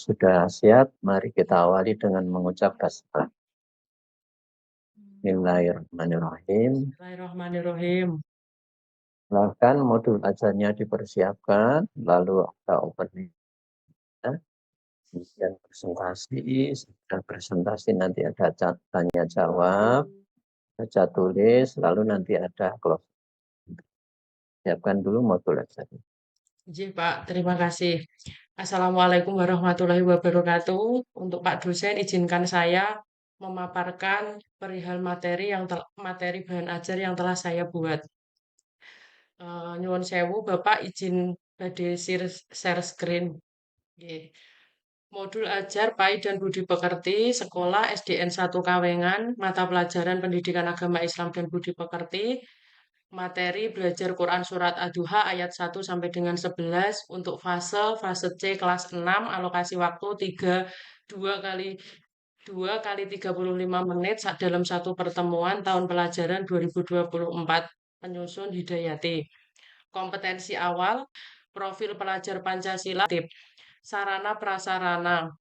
sudah siap, mari kita awali dengan mengucap basmalah. Bismillahirrahmanirrahim. Bismillahirrahmanirrahim. Silahkan modul ajarnya dipersiapkan, lalu ada opening, kemudian presentasi. Setelah presentasi nanti ada tanya jawab, baca tulis, lalu nanti ada close. Siapkan dulu modul ajarnya. Izin Pak, terima kasih. Assalamualaikum warahmatullahi wabarakatuh. Untuk Pak dosen, izinkan saya memaparkan perihal materi bahan ajar yang telah saya buat. Nyuwun sewu, Bapak izin badhe share screen. Nggih. Modul ajar PAI dan Budi Pekerti, Sekolah SDN 1 Kawengan, mata pelajaran Pendidikan Agama Islam dan Budi Pekerti, materi belajar Quran Surat Ad-Duha ayat 1 sampai dengan 11 untuk fase C kelas 6, alokasi waktu 2 kali 35 menit dalam satu pertemuan tahun pelajaran 2024, penyusun Hidayati. Kompetensi awal, profil pelajar Pancasila, sarana prasarana,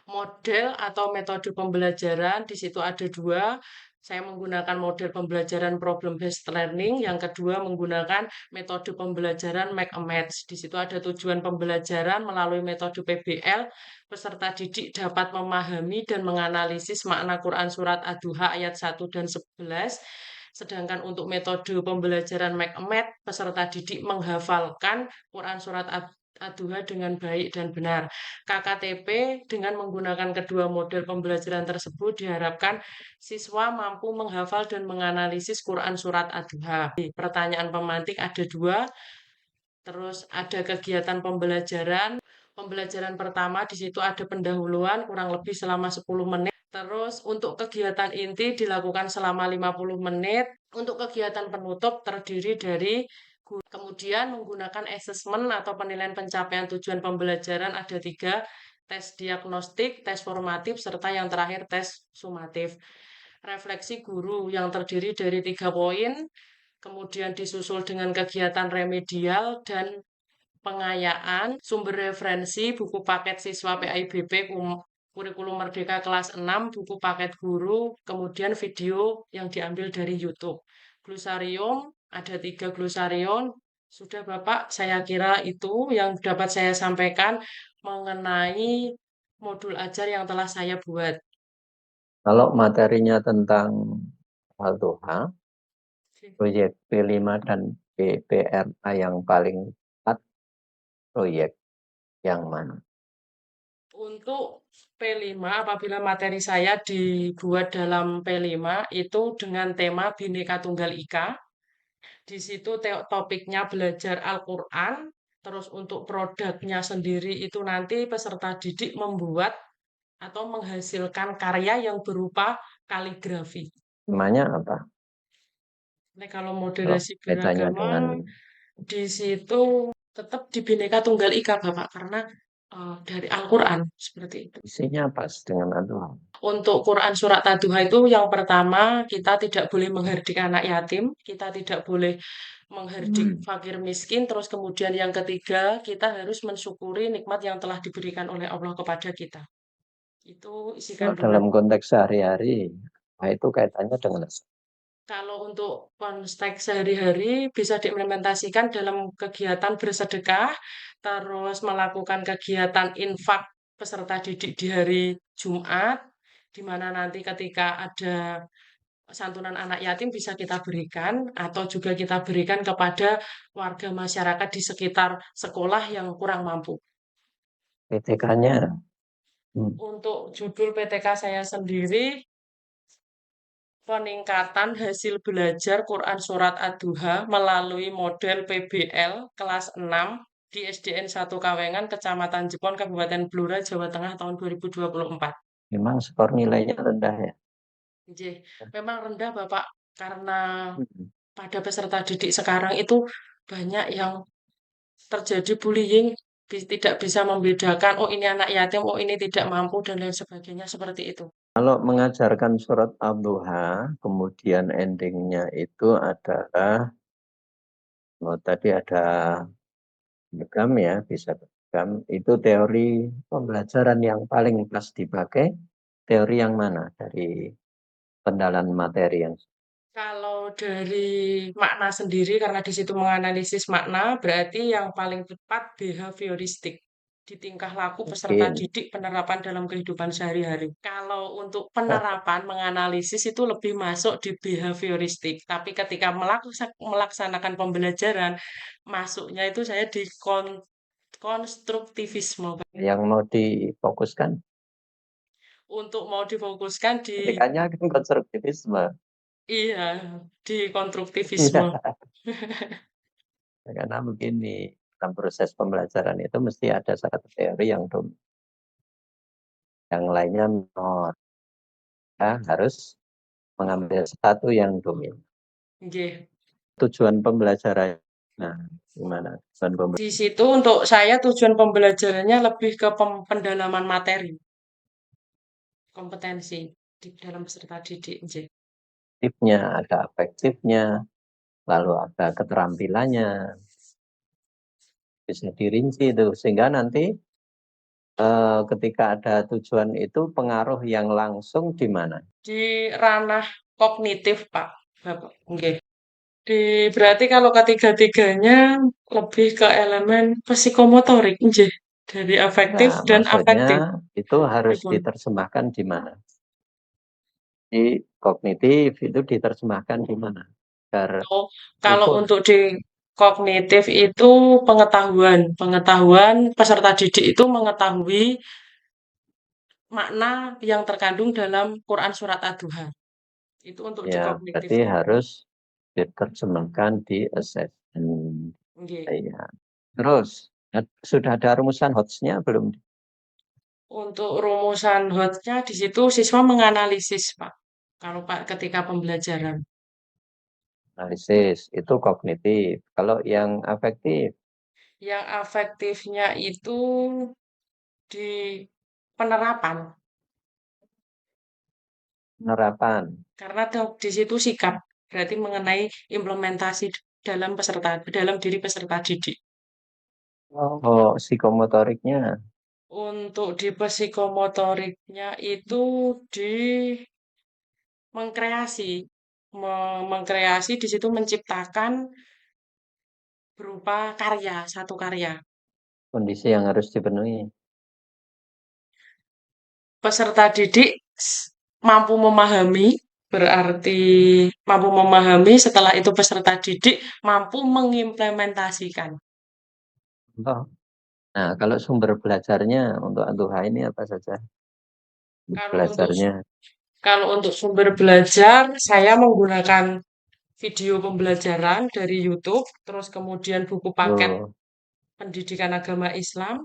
model atau metode pembelajaran. Di situ ada dua. Saya menggunakan model pembelajaran problem based learning. Yang kedua menggunakan metode pembelajaran make a match. Di situ ada tujuan pembelajaran melalui metode PBL. Peserta didik dapat memahami dan menganalisis makna Quran Surat Ad-Duha ayat 1 dan 11. Sedangkan untuk metode pembelajaran make a match, peserta didik menghafalkan Quran Surat Ad-Duha dengan baik dan benar. KKTP dengan menggunakan kedua model pembelajaran tersebut diharapkan siswa mampu menghafal dan menganalisis Quran Surat Ad-Duha. Pertanyaan pemantik ada dua, terus ada kegiatan pembelajaran. Pembelajaran pertama di situ ada pendahuluan kurang lebih selama 10 menit. Terus untuk kegiatan inti dilakukan selama 50 menit. Untuk kegiatan penutup terdiri dari kemudian menggunakan asesmen atau penilaian pencapaian tujuan pembelajaran ada 3, tes diagnostik, tes formatif, serta yang terakhir tes sumatif. Refleksi guru yang terdiri dari 3 poin, kemudian disusul dengan kegiatan remedial dan pengayaan, sumber referensi, buku paket siswa PAIBP, Kurikulum Merdeka kelas 6, buku paket guru, kemudian video yang diambil dari YouTube. Glosarium, ada 3 glosarium. Sudah Bapak, saya kira itu yang dapat saya sampaikan mengenai modul ajar yang telah saya buat. Kalau materinya tentang Al-Duha, proyek P5 dan PPRA yang paling tepat, proyek yang mana? Untuk P5, apabila materi saya dibuat dalam P5, itu dengan tema Bhinneka Tunggal Ika. Di situ topiknya belajar Al-Quran, terus untuk produknya sendiri itu nanti peserta didik membuat atau menghasilkan karya yang berupa kaligrafi. Temanya apa? Nah, kalau Kalau moderasi kaitannya beragama, dengan di situ tetap di Bhinneka Tunggal Ika, Bapak, karena dari Al-Quran, seperti itu. isinya pas dengan Al-Duha. Untuk Quran Surat Ad-Duha itu yang pertama, kita tidak boleh menghardik anak yatim, kita tidak boleh menghardik fakir miskin, terus kemudian yang ketiga, kita harus mensyukuri nikmat yang telah diberikan oleh Allah kepada kita. Itu isi Kalau kandungan. dalam konteks sehari-hari, nah itu kaitannya dengan Kalau untuk konteks sehari-hari bisa diimplementasikan dalam kegiatan bersedekah, terus melakukan kegiatan infak peserta didik di hari Jumat, di mana nanti ketika ada santunan anak yatim bisa kita berikan atau juga kita berikan kepada warga masyarakat di sekitar sekolah yang kurang mampu. PTK-nya. Untuk judul PTK saya sendiri, peningkatan hasil belajar Quran Surat Ad-Duha melalui model PBL kelas 6 di SDN 1 Kawengan, Kecamatan Jepon, Kabupaten Blora, Jawa Tengah tahun 2024. Memang skor nilainya rendah ya. Nggih, memang rendah Bapak karena Hmm. pada peserta didik sekarang itu banyak yang terjadi bullying, tidak bisa membedakan, oh ini anak yatim, oh ini tidak mampu, dan lain sebagainya seperti itu. Kalau mengajarkan surat Al-Duha, kemudian endingnya itu adalah, oh, tadi ada legam ya, bisa Itu teori pembelajaran yang paling pas dipakai. Teori yang mana dari pendalaman materi yang Kalau dari makna sendiri, karena di situ menganalisis makna, berarti yang paling tepat behavioristik di tingkah laku peserta mungkin? didik penerapan dalam kehidupan sehari-hari. Kalau untuk penerapan menganalisis itu lebih masuk di behavioristik, tapi ketika melaksanakan pembelajaran, masuknya itu saya di konstruktivisme. Yang mau difokuskan? Untuk mau difokuskan di Ketikanya kan konstruktivisme. iya, di konstruktivisme. Iya, karena begini, dalam proses pembelajaran itu mesti ada satu teori yang yang lainnya minor. Ya, harus mengambil satu yang dominan. Nggih. Tujuan pembelajaran. Nah, gimana? Tujuan Di situ untuk saya tujuan pembelajarannya lebih ke pendalaman materi, kompetensi di dalam peserta didik. Nggih. pembelajarannya, ada afektifnya, lalu ada keterampilannya, bisa dirinci itu. Sehingga nanti ketika ada tujuan itu pengaruh yang langsung di mana? Di ranah kognitif, Pak. Bapak. Nggih. Berarti kalau ketiga-tiganya lebih ke elemen psikomotorik, nggih. Dari afektif Nah, dan maksudnya afektif. itu harus Pripun? diterjemahkan di mana? Di kognitif itu diterjemahkan di mana? Agar Oh, kalau ukur. untuk di kognitif itu pengetahuan, pengetahuan peserta didik itu mengetahui makna yang terkandung dalam Quran surat Ad-Duha. Itu untuk di Ya, berarti kognitifnya. harus diterjemahkan di assessment. Nggih. Ya. Terus, sudah ada rumusan HOTS-nya belum? Untuk rumusan HOT-nya di situ siswa menganalisis, Pak. Kalau Pak ketika pembelajaran. Analisis, itu kognitif. Kalau yang afektif, Yang afektifnya itu di penerapan. penerapan. Karena di situ sikap. Berarti mengenai implementasi dalam dalam diri peserta didik. Oh, psikomotoriknya. Untuk di psikomotoriknya itu di mengkreasi, mengkreasi di situ menciptakan berupa karya, satu karya. Kondisi yang harus dipenuhi. Peserta didik mampu memahami, berarti mampu memahami, setelah itu peserta didik mampu mengimplementasikan. Oh. Nah, kalau sumber belajarnya untuk Antuha ini apa saja? Kalau untuk Belajarnya. kalau untuk sumber belajar, saya menggunakan video pembelajaran dari YouTube, terus kemudian buku paket Oh, pendidikan agama Islam,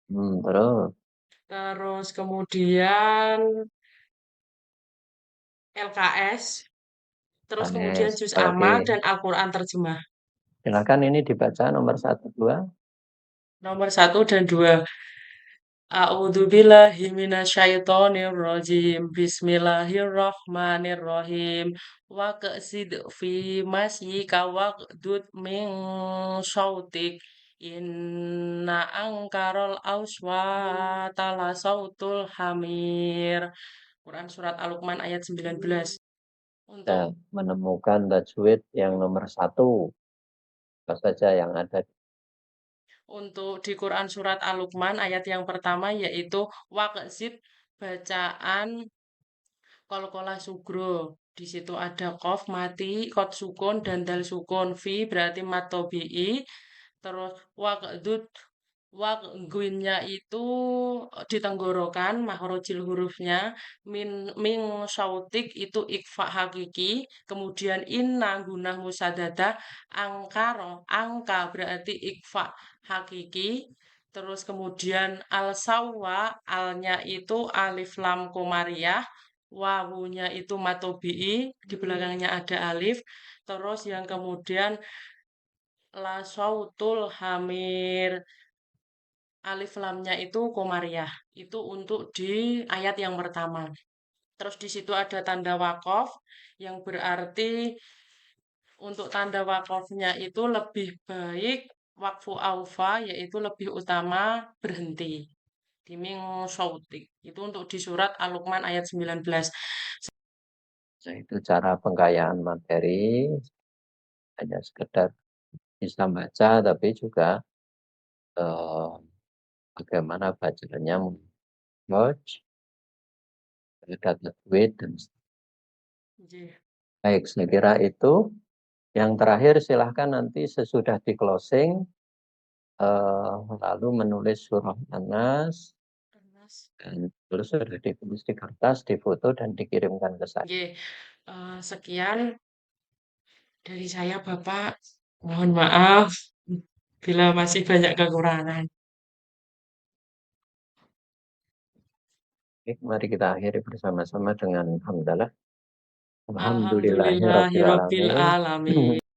terus. terus kemudian LKS, terus kemudian Anes, juz amma apalagi. dan Al-Quran terjemah. Silakan ini dibaca nomor 1, 2. Nomor satu dan dua. A'udzubillahi minasyaitonirrajim. Bismillahirrahmanirrahim. Wa qsid fi masyika waqdud min syautik. Inna angkarol auswata la sautul hamir. Quran surat Al-Luqman ayat 19. Untuk Kita menemukan tajwid yang nomor 1. Apa saja yang ada. Untuk di Quran surat Al-Luqman ayat yang pertama yaitu waqsid, bacaan Qalqalah sugro. Di situ ada qaf mati, qad sukun dan dal sukun. Fi berarti mat tobi'i. Terus waqdud, waqguinnya itu ditenggorokan mahrojil hurufnya. Min syautik itu ikfa hakiki. Kemudian inna gunah musadada. Angkaro, angka berarti ikfa hakiki. Terus kemudian al sawwa, alnya itu alif lam komariah. Wawunya itu matobi'i, di belakangnya ada alif. Terus yang kemudian la sautul hamir, alif lamnya itu komariah. Itu untuk di ayat yang pertama. Terus di situ ada tanda wakof yang berarti untuk tanda wakofnya itu lebih baik Wakfu aufa yaitu lebih utama berhenti. Diming shouting. Itu untuk di surat Al-Luqman ayat 19. Nah, itu cara pengkayaan materi, hanya sekedar bisa baca, tapi juga eh, bagaimana bacaannya watch, data duit, dan Nggih. baik. Saya kira itu. Yang terakhir silahkan nanti sesudah di closing, lalu menulis surah An-Nas, Terus, dan terus sudah ditulis di kertas, difoto, dan dikirimkan ke saya. nggih, sekian dari saya, Bapak. Mohon maaf bila masih banyak kekurangan. Oke, mari kita akhiri bersama-sama dengan hamdalah. Alhamdulillahirabbil Alhamdulillahirabbil alamin. alamin.